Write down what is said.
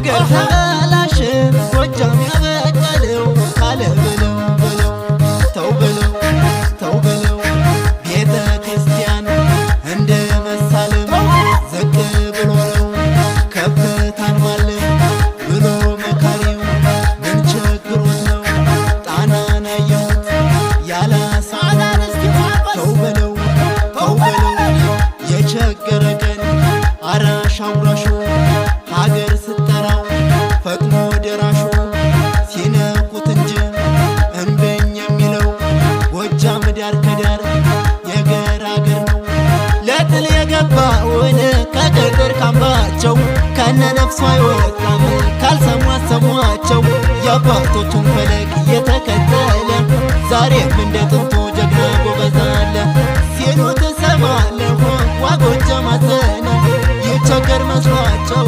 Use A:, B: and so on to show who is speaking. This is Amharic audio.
A: ነገር ተበላሸ ጎጃም ያበቀለው ካለ በለው በለው ተው በለው ተው በለው ቤተ ክርስቲያን እንደ መሳለም ዘቅ ብሎ ነው ከፍታን ማለም ብሎ መካሪው ምን ቸግሮት ነው ጣናን አየሁት ያላሳናን ተው በለው ተው በለው የቸገረ ቀን አራሽ አውራሹ ሀገር ስትጠራው ፈጥኖ ደራሹ ሲነኩት እንጂ እምበኝ የሚለው ጎጃም ዳር ከዳር የገር አገር ነው። ለጥል የገባውን ከገጠር ካምባቸው ከነ ነፍሱ አይወጣም ካልሰሙ አሰሟቸው የአባቶቹን ፈለግ የተከተለ ዛሬም እንደ ጥንቱ ጀግና ጎበዝ አለ ሲሉ ትሰማለህ ዋ ጎጃም አዘነ ይቸገር መስሏቸው